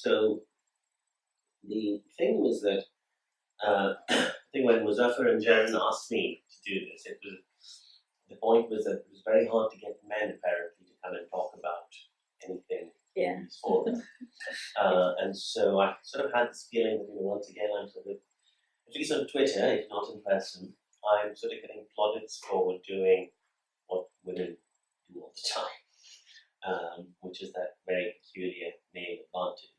So the thing was that I think when Muzaffar and Jaren asked me to do this, the point was that it was very hard to get men apparently to come and talk about anything in these forums. And so I sort of had this feeling that, once again, I'm sort of, at least on Twitter, if not in person, I'm sort of getting plaudits for doing what women do all the time, which is that very peculiar male advantage.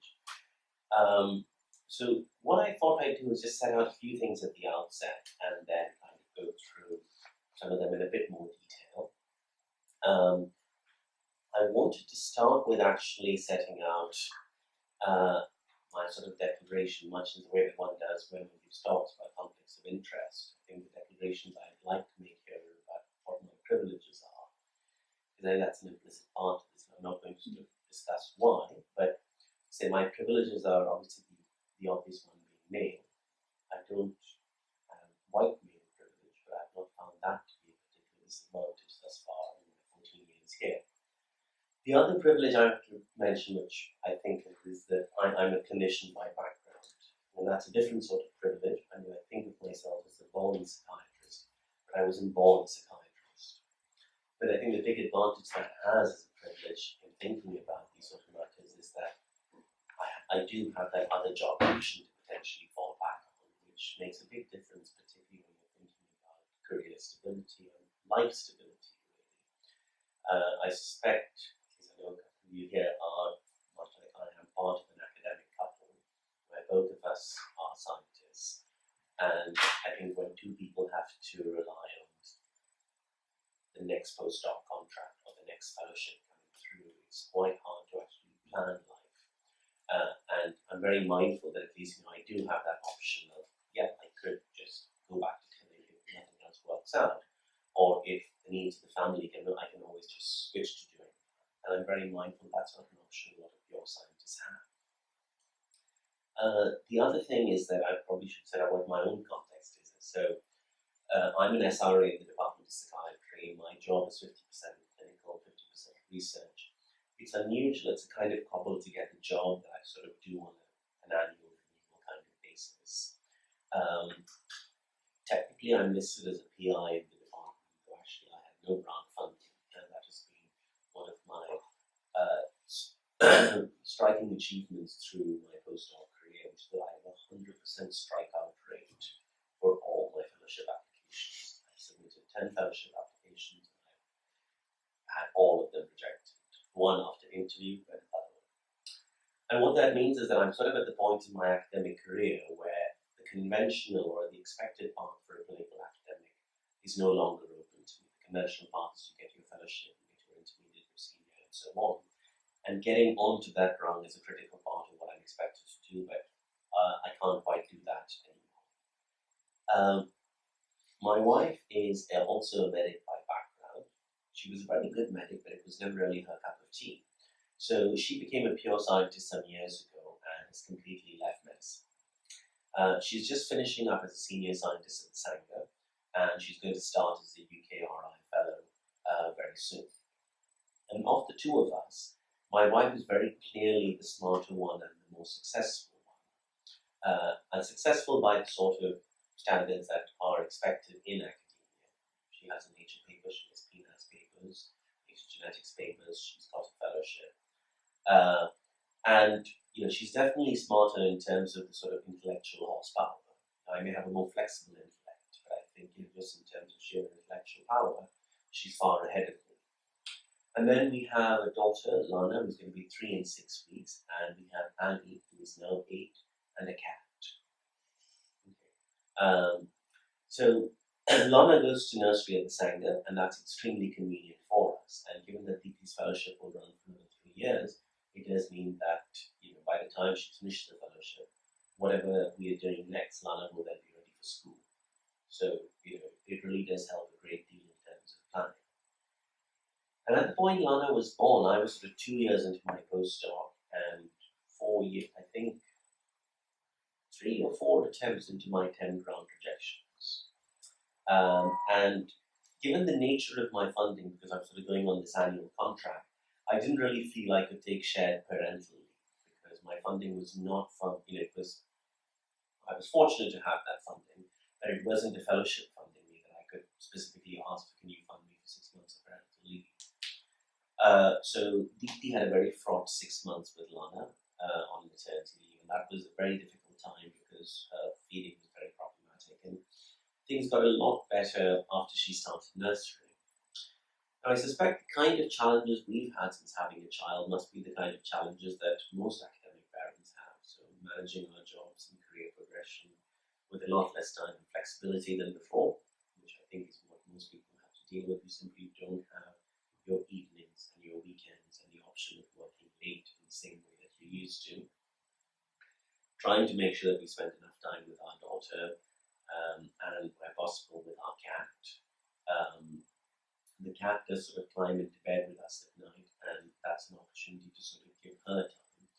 So what I thought I'd do is just set out a few things at the outset and then kind of go through some of them in a bit more detail. I wanted to start with actually setting out my sort of declaration, much in the way that one does when one gives talks about conflicts of interest. I think the declarations I'd like to make here are about what my privileges are, because I think that's an implicit part of this. I'm not going to sort of discuss why, but say my privileges are obviously the obvious one being male. I don't have white male privilege, but I've not found that to be a particular disadvantage thus far in my 14 years here. The other privilege I have to mention, which I think is that I'm a clinician by background, and that's a different sort of privilege. I mean, I think of myself as a born psychiatrist, but I wasn't born a psychiatrist. But I think the big advantage that has as a privilege in thinking about these sort of matters is that I do have that other job option to potentially fall back on, which makes a big difference, particularly when you're thinking about career stability and life stability, really. I suspect, because I know a couple of you here are, much like I am, part of an academic couple, where both of us are scientists, and I think when two people have to rely on the next postdoc contract or the next fellowship coming through, it's quite hard to actually plan life. And I'm very mindful that at least I do have that option of, I could just go back to clinic if nothing else works out, or if the needs of the family I can always just switch to doing that. And I'm very mindful that's not an option a lot of pure scientists have. The other thing is that I probably should set out what my own context is. So I'm an SRA in the Department of Psychiatry. My job is 50% clinical, 50% research. It's unusual, it's a kind of cobbled together job that I sort of do on an annual renewal kind of basis. Technically, I'm listed as a PI in the department, though actually I had no grant funding, and that has been one of my striking achievements through my postdoc career, which is that I have a 100% strikeout rate for all my fellowship applications. I submitted 10 fellowship applications, and I had all of them rejected. One after interview and another one. And what that means is that I'm sort of at the point in my academic career where the conventional or the expected path for a clinical academic is no longer open to me. The conventional path is you get your fellowship, you get your intermediate, your senior, and so on. And getting onto that rung is a critical part of what I'm expected to do, but I can't quite do that anymore. My wife is also a medic by background. She was a very good medic, but it was never really her cup of tea. So she became a pure scientist some years ago and has completely left medicine. She's just finishing up as a senior scientist at the Sanger, and she's going to start as a UKRI fellow very soon. And of the two of us, my wife is very clearly the smarter one and the more successful one. And successful by the sort of standards that are expected in academia. She has a Nature paper, she has PNAS papers, Nature genetics papers, she's got a fellowship. And she's definitely smarter in terms of the sort of intellectual horsepower. I may have a more flexible intellect, but I think just in terms of sheer intellectual power, she's far ahead of me. And then we have a daughter, Lana, who's going to be 3 in 6 weeks, and we have Annie, who is now 8, and a cat. Okay. So Lana goes to nursery at the Sanger, and that's extremely convenient for us. And given that DP's fellowship will run for another 3 years, it does mean that by the time she finishes the fellowship, whatever we are doing next, Lana will then be ready for school. So it really does help a great deal in terms of planning. And at the point Lana was born, I was sort of 2 years into my postdoc and 4 years, I think 3 or 4 attempts into my 10 grant rejections. And given the nature of my funding, because I'm sort of going on this annual contract, I didn't really feel I could take shared parental leave because my funding was not from, I was fortunate to have that funding, but it wasn't a fellowship funding me that I could specifically ask for, can you fund me for 6 months of parental leave? So Deepti had a very fraught 6 months with Lana on maternity leave, and that was a very difficult time because her feeding was very problematic, and things got a lot better after she started nursery. Now, I suspect the kind of challenges we've had since having a child must be the kind of challenges that most academic parents have. So managing our jobs and career progression with a lot less time and flexibility than before, which I think is what most people have to deal with. You simply don't have your evenings and your weekends and the option of working late in the same way that you used to. Trying to make sure that we spend enough time with our daughter and where possible with our cat. The cat does sort of climb into bed with us at night, and that's an opportunity to sort of give her time.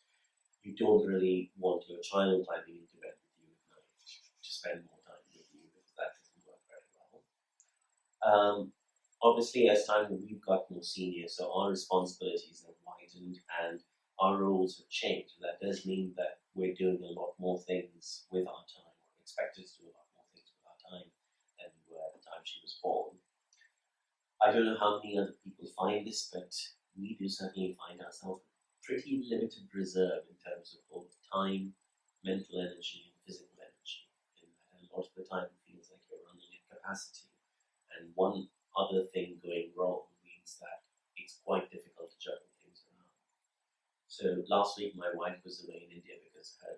You don't really want your child climbing into bed with you at night to spend more time with you, because that doesn't work very well. Obviously, as time we've got more senior, so our responsibilities have widened and our roles have changed. And that does mean that we're doing a lot more things with our time, or expected to do a lot more things with our time than we were at the time she was born. I don't know how many other people find this, but we do certainly find ourselves with pretty limited reserve in terms of both time, mental energy, and physical energy. And a lot of the time it feels like you're running at capacity. And one other thing going wrong means that it's quite difficult to juggle things around. So last week my wife was away in India because her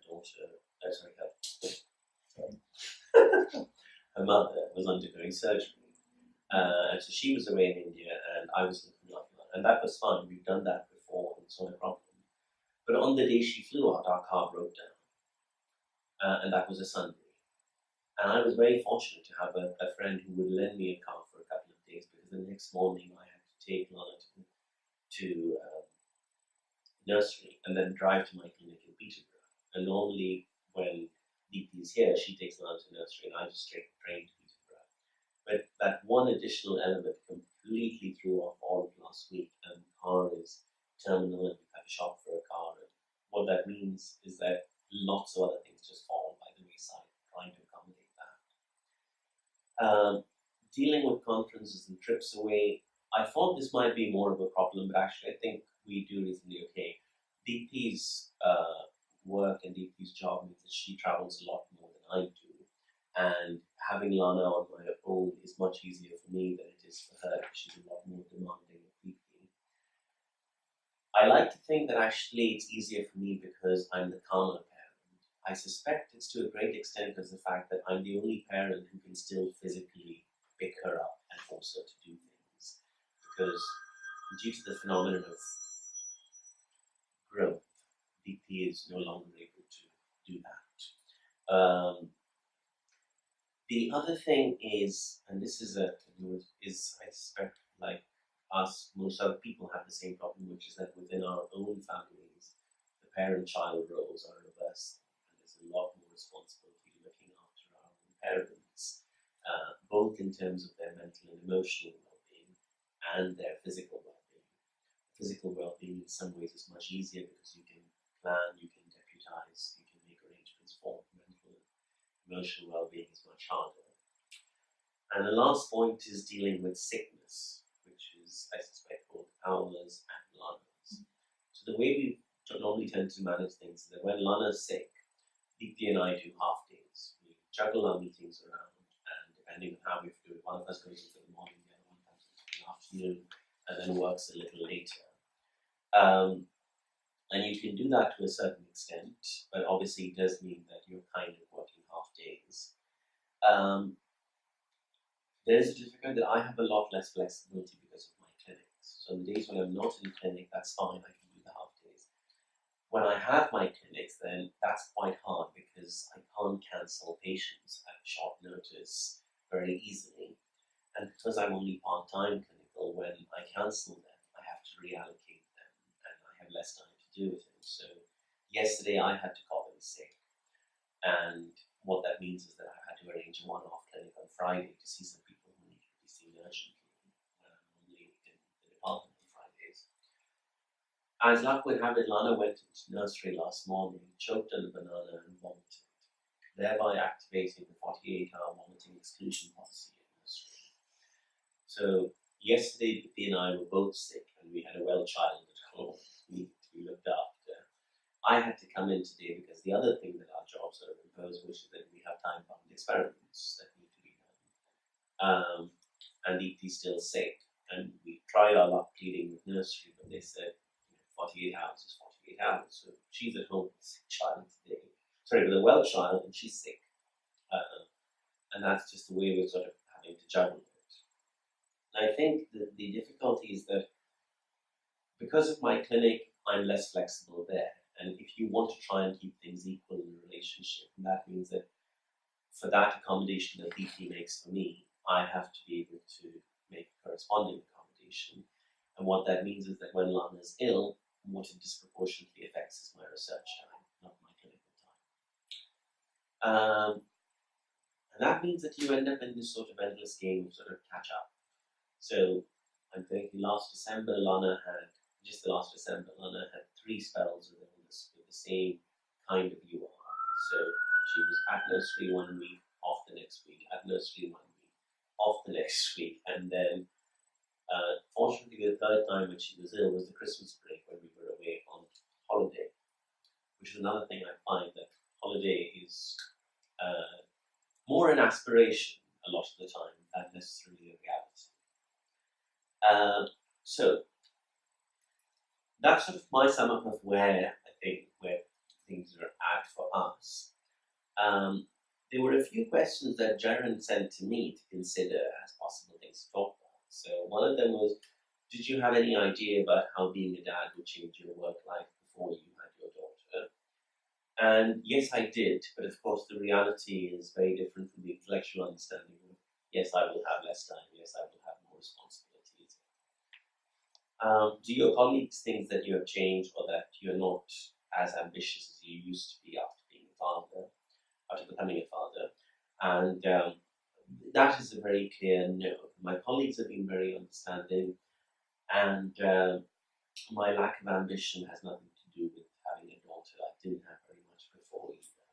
mother was undergoing surgery. And so she was away in India and I was looking after her. And that was fine. We've done that before and it's not a problem. But on the day she flew out, our car broke down. And that was a Sunday. And I was very fortunate to have a friend who would lend me a car for a couple of days, because the next morning I had to take Lana to nursery and then drive to my clinic in Peterborough. And normally when Deepti is here, she takes Lana to nursery and I just take the train to Peterborough. But that one additional element completely threw off all of last week, and the car is terminal and we've had to shop for a car. And what that means is that lots of other things just fall by the wayside, trying to accommodate that. Dealing with conferences and trips away, I thought this might be more of a problem, but actually I think we do reasonably okay. Deepti's work and Deepti's job means that she travels a lot more than I do. And having Lana on my own is much easier for me than it is for her, because she's a lot more demanding of Deepti. I like to think that actually it's easier for me because I'm the calmer parent. I suspect it's to a great extent because of the fact that I'm the only parent who can still physically pick her up and force her to do things. Because due to the phenomenon of growth, Deepti is no longer able to do that. The other thing is, and this is I suspect, like us, most other people have the same problem, which is that within our own families, the parent-child roles are reversed, and there's a lot more responsibility looking after our own parents, both in terms of their mental and emotional well-being and their physical well-being. Physical well-being in some ways is much easier because you can plan, you can deputize, you can make arrangements for. Emotional well-being is much harder. And the last point is dealing with sickness, which is, I suspect, both ours and Lana's. So the way we normally tend to manage things is that when Lana's sick, Deepti and I do half days. We juggle our meetings around, and depending on how we do it, one of us goes into the morning, the other one comes into the afternoon, and then works a little later. And you can do that to a certain extent, but obviously it does mean that you're kind of working half days. There's a difficulty that I have a lot less flexibility because of my clinics. So on the days when I'm not in clinic, that's fine, I can do the half days. When I have my clinics, then that's quite hard because I can't cancel patients at short notice very easily. And because I'm only part-time clinical, when I cancel them, I have to reallocate them and I have less time to do with it. So yesterday I had to call in sick, and what that means is that I had to arrange a one-off clinic on Friday to see some people who needed to be seen urgently when I'm normally in the department on Fridays. As luck would have it, Lana went into nursery last morning, choked on a banana and vomited, thereby activating the 48-hour vomiting exclusion policy in nursery. So yesterday, Vicky and I were both sick, and we had a well child at home needed to be looked after. I had to come in today because the other thing that our job sort of imposed, which is that we have time-bound experiments that need to be done. And Deepti's still sick, and we tried our luck pleading with nursery, but they said 48 hours is 48 hours. So she's at home with a sick child today. Sorry, with a well child, and she's sick. And that's just the way we're sort of having to juggle it. And I think that the difficulty is that because of my clinic, I'm less flexible there. And if you want to try and keep things equal in a relationship, and that means that for that accommodation that DP makes for me, I have to be able to make a corresponding accommodation. And what that means is that when Lana is ill, what it disproportionately affects is my research time, not my clinical time. And that means that you end up in this sort of endless game of sort of catch up. So I'm thinking last December, Lana had 3 spells of illness with the same kind of UR. So she was at nursery 1 week, off the next week, at nursery 1 week, off the next week, and then fortunately the third time when she was ill was the Christmas break when we were away on holiday, which is another thing I find that holiday is more an aspiration a lot of the time than necessarily a reality. So that's sort of my sum up of where things are at for us. There were a few questions that Jaren sent to me to consider as possible things to talk about. So one of them was, did you have any idea about how being a dad would change your work life before you had your daughter? And yes, I did, but of course the reality is very different from the intellectual understanding of, yes, I will have less time, yes, I will have more responsibilities. Do your colleagues think that you have changed or that you're not as ambitious as you used to be after becoming a father? And that is a very clear no. My colleagues have been very understanding, and my lack of ambition has nothing to do with having a daughter. I didn't have very much before either.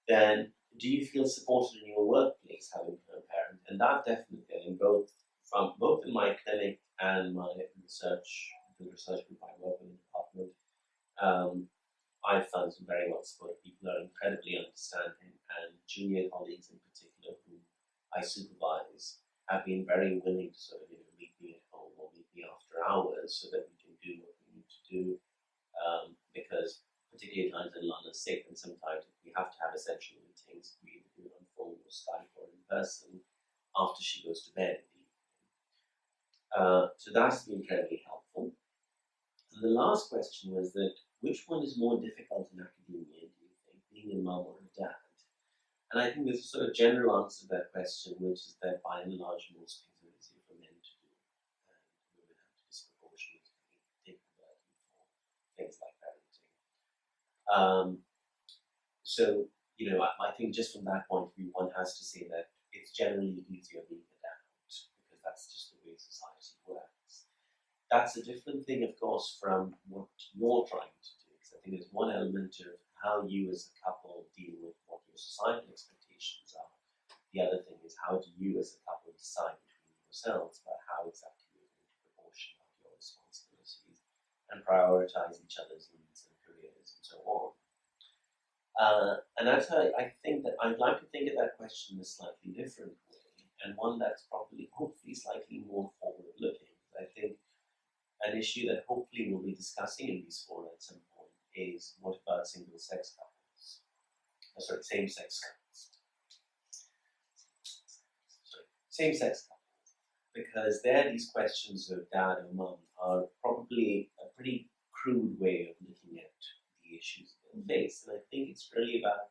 Then, do you feel supported in your workplace having a parent? And that definitely, in both in my clinic and my research group I work in the department, I've found some very well supported people are incredibly understanding, and junior colleagues in particular whom I supervise have been very willing to sort of meet me at home or meet me after hours so that we can do what we need to do. Because particularly at times when Lana's sick, and sometimes if we have to have essential meetings, we either do it on phone or Skype or in person after she goes to bed in the evening. So that's been incredibly helpful. And the last question was that which one is more difficult in academia, do you think, being a mum or a dad? And I think there's a sort of general answer to that question, which is that by and large most things are easier for men to do, and women have to disproportionately take the burden for things like parenting. So, I think just from that point of view, one has to say that it's generally easier being a dad, because that's just the way society works. That's a different thing, of course, from what you're trying to do. Because I think there's one element of how you as a couple deal with what your societal expectations are. The other thing is how do you as a couple decide between yourselves about how exactly you're going to proportion out your responsibilities and prioritize each other's needs and careers and so on. And that's how I think that I'd like to think of that question in a slightly different way, and one that's probably, hopefully, slightly more forward-looking. I think an issue that hopefully we'll be discussing in these forums at some point is what about single-sex couples? Same-sex couples. Same-sex couples. Because these questions of dad or mum are probably a pretty crude way of looking at the issues that they face. And I think it's really about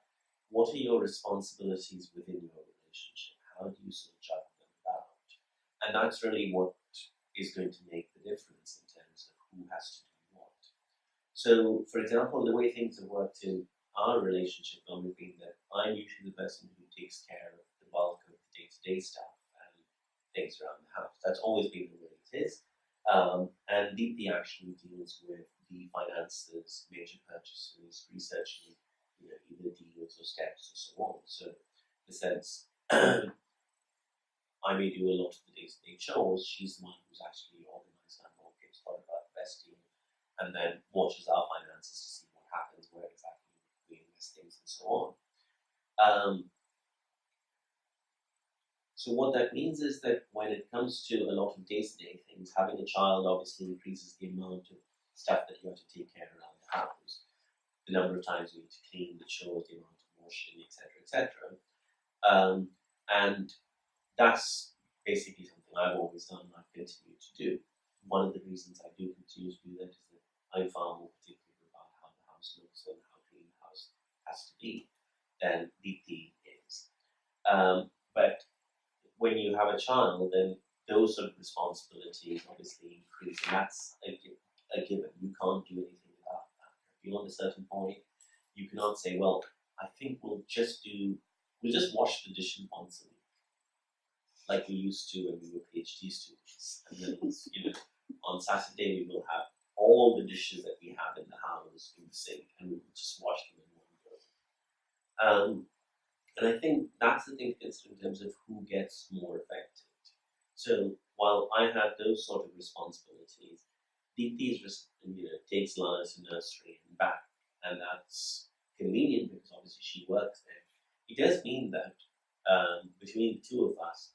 what are your responsibilities within your relationship? How do you sort of juggle them about? And that's really what is going to make the difference in terms of who has to do what. So, for example, the way things have worked in our relationship has been that I'm usually the person who takes care of the bulk of the day-to-day stuff and things around the house. That's always been the way it is. And DP actually deals with the finances, major purchases, researching, either deals or steps or so on. So, in the sense, I may do a lot of the day-to-day chores. She's the one who's actually organised our mortgage, thought about the best deal, and then watches our finances to see what happens, where exactly we invest things, and so on. So what that means is that when it comes to a lot of day-to-day things, having a child obviously increases the amount of stuff that you have to take care around the house, the number of times you need to clean, the chores, the amount of washing, etc., etc. And that's basically something I've always done and I've continued to do. One of the reasons I do continue to do that is that I'm far more particular about how the house looks and how clean the house has to be than DP is. But when you have a child, then those sort of responsibilities obviously increase, and that's a given. You can't do anything about that. Beyond a certain point, you cannot say, well, I think we'll just wash the dishes once a week, like we used to when we were PhD students. And then, on Saturday we will have all the dishes that we have in the house in the sink, and we will just wash them in one go. And I think that's the thing to consider in terms of who gets more affected. So while I have those sort of responsibilities, DP takes Lana to nursery and back, and that's convenient because obviously she works there. It does mean that between the two of us,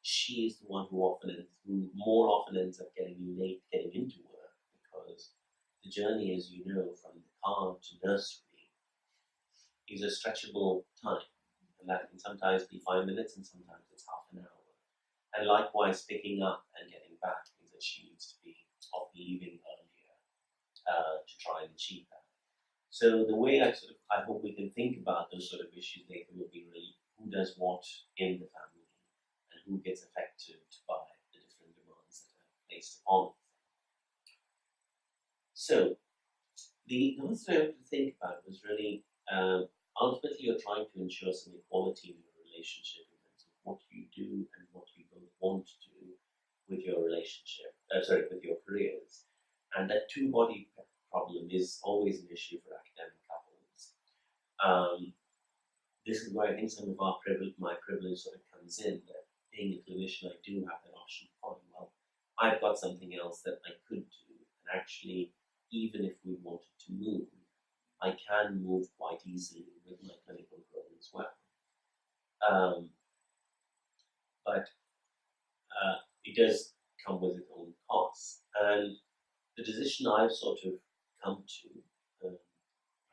she is the one who more often ends up getting late getting into work, because the journey, as you know, from the car to nursery is a stretchable time, and that can sometimes be 5 minutes and sometimes it's half an hour. And likewise, picking up and getting back means that she needs to be leaving earlier to try and achieve that. So the way I hope we can think about those sort of issues later will be really who does what in the family and who gets affected by the different demands that are placed upon them. So the other thing I have to think about was really ultimately you're trying to ensure some equality in your relationship in terms of what you do and what you both want to do with your relationship, with your careers. And that two-body problem is always an issue for academic couples. This is where I think some of my privilege sort of comes in, that being a clinician, I do have that option of, well, I've got something else that I could do, and actually, even if we wanted to move, I can move quite easily with my clinical role as well. But it does come with its own costs. And the decision I've sort of come to,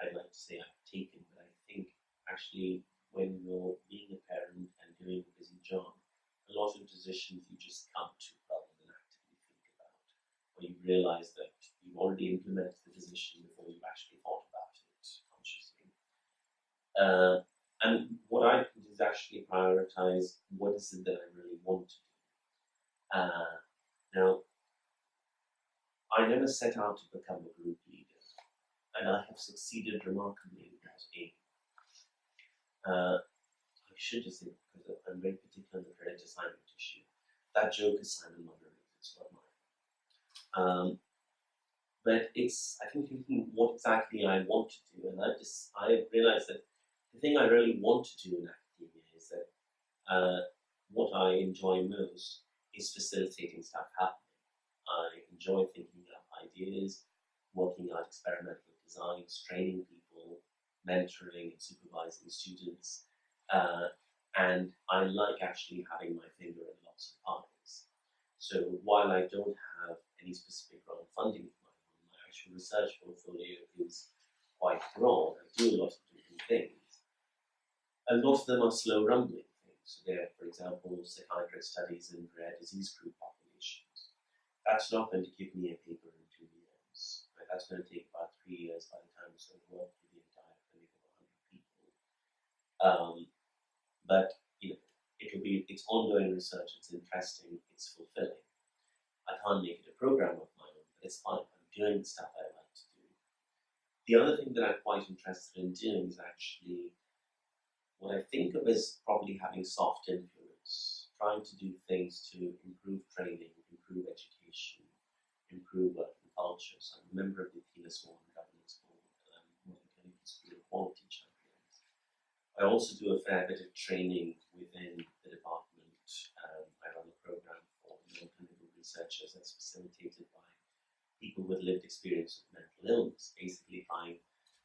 I'd like to say I've taken, but I think actually when you're being a parent and doing a busy job, a lot of decisions you just come to rather than actively think about, or you realize that you've already implemented the decision before you've actually thought about it consciously. And what I do is actually prioritize what is it that I really want to do. Now, I never set out to become a group leader, and I have succeeded remarkably in that aim. I should just say, because I'm very particular on the credit assignment issue, that joke is Simon Munnery's, it's not mine. But it's, I think, thinking what exactly I want to do, and I realized that the thing I really want to do in academia is that what I enjoy most is facilitating stuff happening. I enjoy thinking up ideas, working out experimental designs, training people, mentoring and supervising students, and I like actually having my finger in lots of pies. So while I don't have any specific grant funding for my actual research portfolio is quite broad. I do a lot of different things. A lot of them are slow rumbling things. So they're, for example, psychiatric studies in rare disease group populations. That's not going to give me a paper in 2 years. Right? That's going to take about 3 years by the time it's going to work through the entire clinic of 100 people. But it's ongoing research, it's interesting, it's fulfilling. I can't make it a program of my own, but it's fine. I'm doing the stuff I like to do. The other thing that I'm quite interested in doing is actually what I think of as probably having soft influence, trying to do things to improve training, improve education, improve working culture. So I'm a member of the Athena Swan Governance Board, and I'm one of the Clinical School of Quality Champions. I also do a fair bit of training within the department. I run a program for non-clinical researchers that's facilitated by people with lived experience of mental illness, basically trying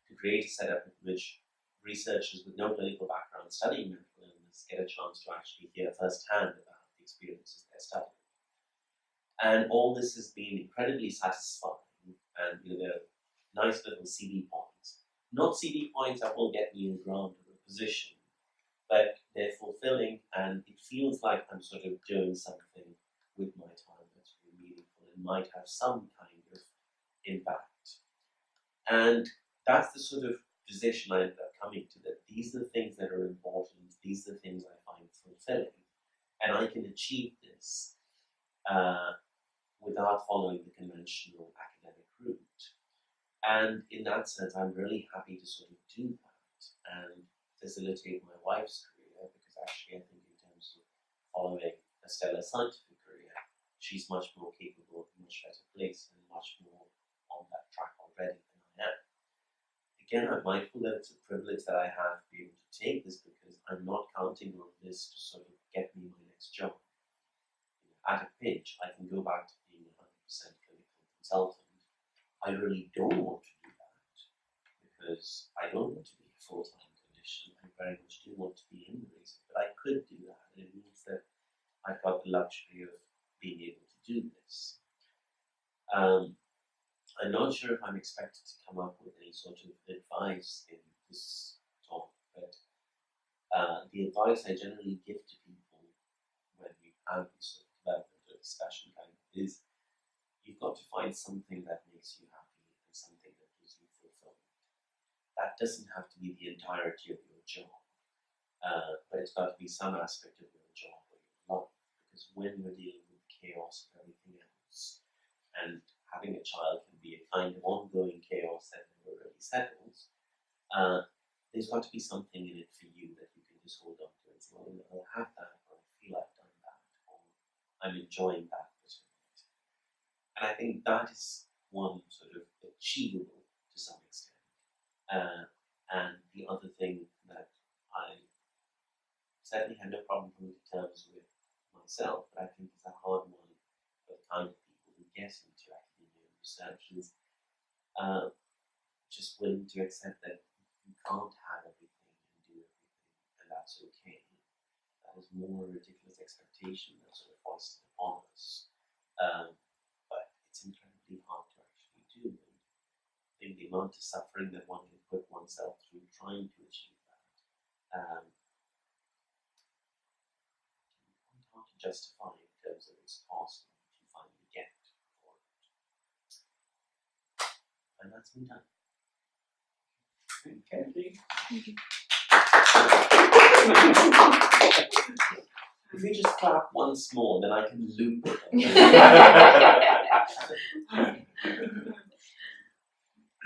to create a setup in which researchers with no clinical background studying mental illness get a chance to actually hear firsthand about the experiences they're studying. And all this has been incredibly satisfying, and there are nice little CD points. Not CD points that will get me a grant or a position, but they're fulfilling, and it feels like I'm sort of doing something with my time that's really meaningful and might have some kind of impact. And that's the sort of position I ended up coming to, that these are the things that are important, these are the things I find fulfilling, and I can achieve this without following the conventional academic route. And in that sense, I'm really happy to sort of do that and facilitate my wife's career, because actually I think in terms of following a stellar scientific career, she's much more capable, much better placed, and much more on that track already than I am. Again, I'm mindful that it's a privilege that I have to be able to take this, because I'm not counting on this to sort of get me my next job. At a pinch, I can go back to being a 100% clinical consultant. I really don't want to do that, because I don't want to be a full-time clinician. I very much do want to be in the race, but I could do that, and it means that I've got the luxury of being able to do this. I'm not sure if I'm expected to come up with any sort of advice in this talk, but the advice I generally give to people when we have this sort of development or discussion kind of is, you've got to find something that makes you happy and something that gives you fulfillment. That doesn't have to be the entirety of your job, but it's got to be some aspect of your job or your life, because when you're dealing with chaos of everything else, and having a child can be a kind of ongoing chaos that never really settles, there's got to be something in it for you that you can just hold on to and say, well, I'll have that, or I feel I've done that, or I'm enjoying that bit of it. And I think that is one sort of achievable to some extent. And the other thing that I certainly had no problem coming to terms with myself, but I think is a hard one for the kind of people who get into academia and research, is just willing to accept that you can't have everything and do everything, and that's okay. That is more a ridiculous expectation that's sort of foisted upon us. But it's incredibly hard to actually do. And I think the amount of suffering that one can put oneself through trying to achieve that, it's hard to justify in terms of its cost and what you finally get for it. And that's me done. Kathy? If you just clap once more, then I can loop it.